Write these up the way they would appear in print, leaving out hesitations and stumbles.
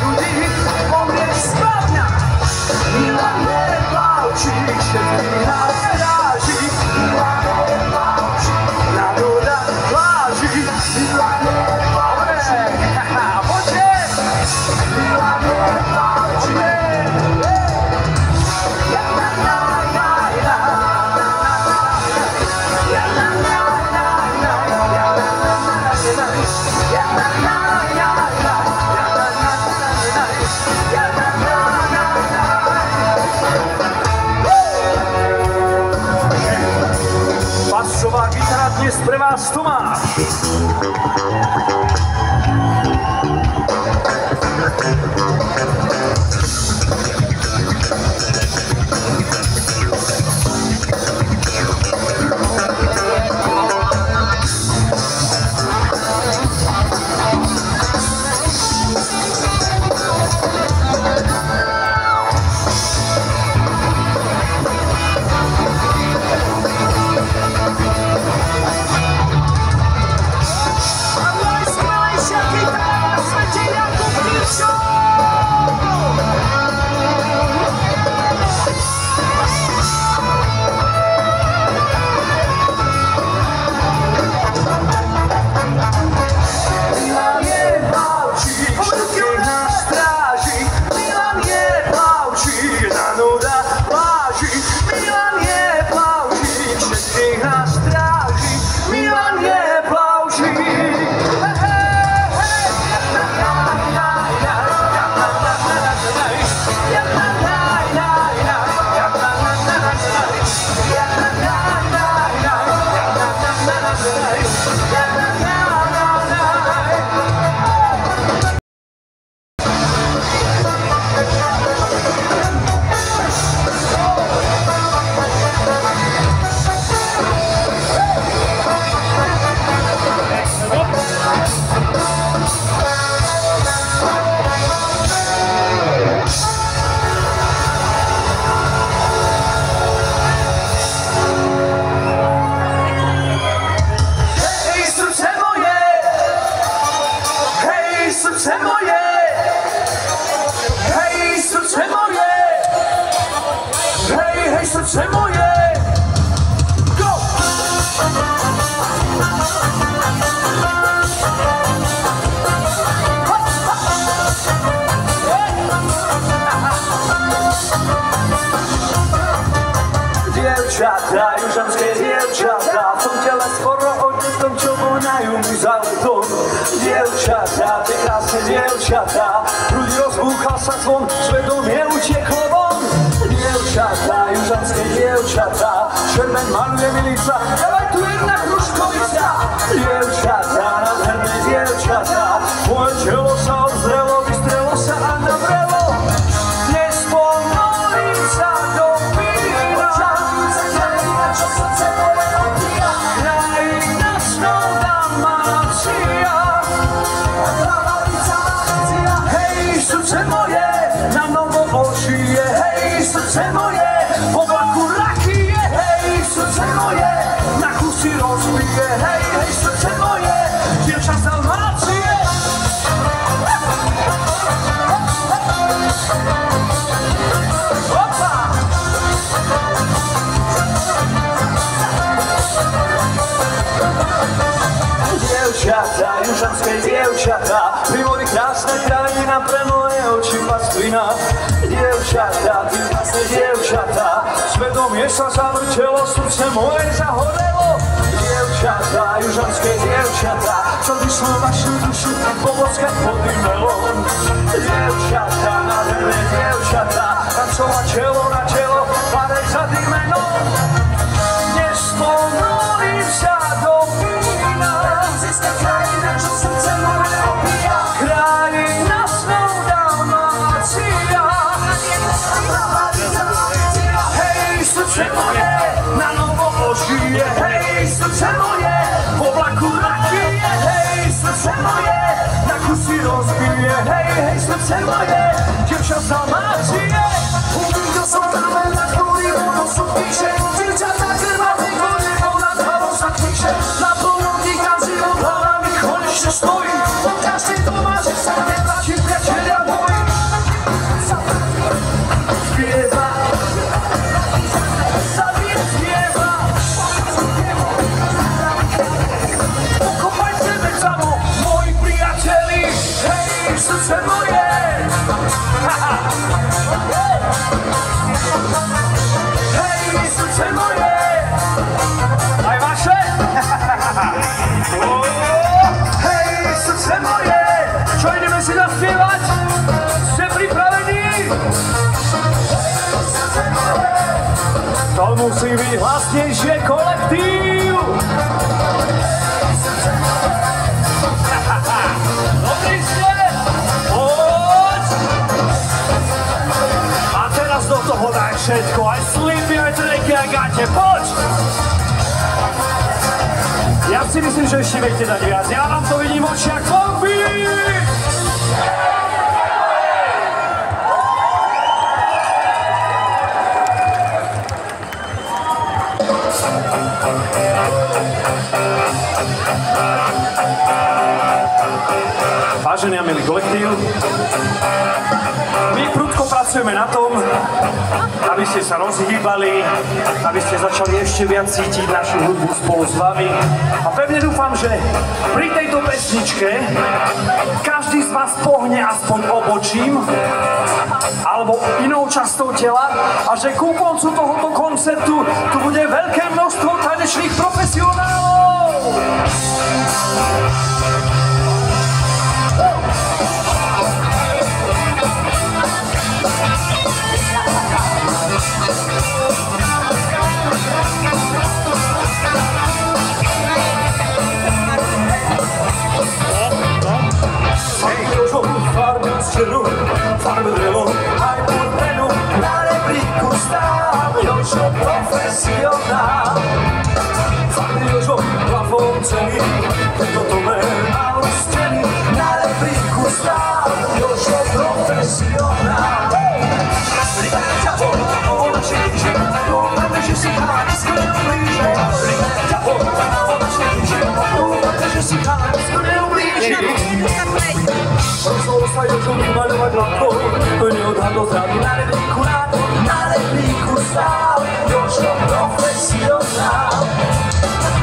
ľudí, povieš správňa. Milane Plavčík, všetkých nás stráži. Milane Plavčík, na vodách pláži. Milane Plavčík, poďte! Milane Plavčík. Basová gitara dnes pre vás Tomáš. Srdce moje, go! Dievčatá, južanské dievčatá, v tom tele skoro odnetom, čo vonajú mi za letom. Dievčatá, tie krásne dievčatá, hrudi rozbúchal sa zvon, svedomie utieklo von. Dievčatá, južanské dievčatá, červeň maluje milica, dávaj tu jedna kružkovica. Dievčatá, nádherné dievčatá, moje telo sa obzrelo, vystrelo sa a navrelo. Nespomalím sa do vína, čo srdce moje opíja. Krajina snov Dalmácia, hej, srdce moje, na novo ožije, hej, srdce moje, v oblaku rakie, hej, srdce moje, na kusy rozbije, hej, hej, srdce moje, dievča z Dalmácie. Opa! Dievčatá, južanské dievčatá, pri mori krásne krajina, pre moje oči pastvina. Dievčatá, ty krásne dievčatá, svedomie sa zavrtelo, srdce moje zahorelo. Dievčatá, južanské dievčatá, čo vyšlo vašu dušu, poboskať pod melón. Dievčatá, nádherné dievčatá, tancovať čelo na čelo, padať za tým menom. Nespomalím sa do vína, krajina, čo srdce moje opíja. Krajina snov Dalmácia, hej, srdce moje, na novo ožije, hej, srdce moje, v oblaku rakie, hej, srdce moje, na kusy rozbije, hej, hej, srdce moje, dievča z Dalmácie. Nikto som tam len na ktorý vodu sú píše, dievčatá krvaté kone, voda z hlavou sa kniše, na polnutí kanzilov hlavami konečne stojí, po každej to má, že sa netlačí priateľia moji. srdce moje. Hej, srdce moje. Aj vaše? Hej, srdce moje. Čo ideme si zaspievať? Ste pripravení? To musí byť hlasnejšie kolektív. Dobrý ste? Poď! A teraz do toho daj všetko, aj slipy, aj treky, aj gate, poď! Ja si myslím, že ešte viete dať viac, ja vám to vidím v očiach bomby! Vážený a milý kolektív, my prudko pracujeme na tom, aby ste sa rozhýbali, aby ste začali ešte viac cítiť našu hudbu spolu s vami. A pevne dúfam, že pri tejto pesničke každý z vás pohne aspoň obočím alebo inou časťou tela a že ku koncu tohoto koncertu tu bude veľké množstvo tanečných profesionálov. Farbe drevo, aj purpenu, na rebríku stál Jožo profesionál. Farbe Jožo, plafón ceny, tento tome mal steny, na rebríku stál Jožo profesionál. Rýchne ťavo, o našej kniže, dúfame, že si chalani skoro blíže. Rýchne ťavo, o našej kniže, dúfame, že si chalani skoro blíže. Rozhodol sa Jožo vymaľovať lamkou, neodhadol zradu na rebríku stál Jožo profesionál.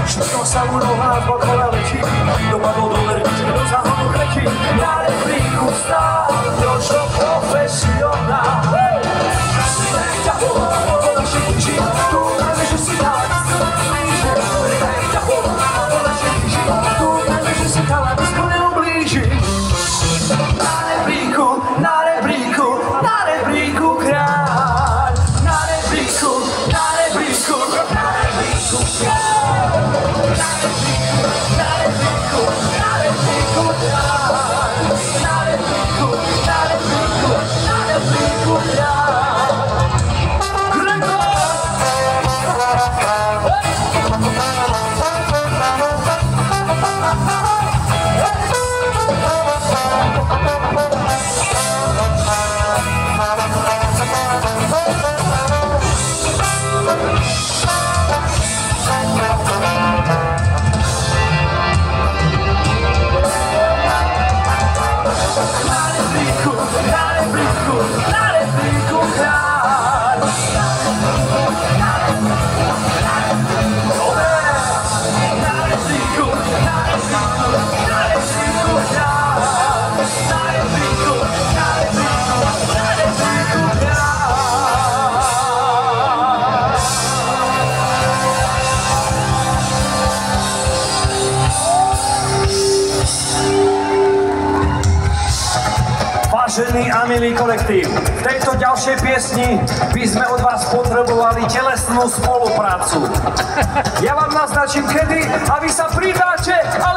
Štrkol sa mu noha, zbadala lečí, dopadol do verničky, do záhodu krečí. Na rebríku stál Jožo profesionál. Ťaho, po našej kniži, dúfame, že si chalani skoro blíže. Ťaho, po našej kniži, dúfame, že si chalani skoro blíži. Na rebríku kráľ. Na rebríku kráľ. Na rebríku kráľ. Na rebríku kráľ. Gregor! Vážený a milý kolektív, v tejto ďalšej piesni by sme od vás potrebovali telesnú spoluprácu. Ja vám naznačím kedy a vy sa pridáte, ale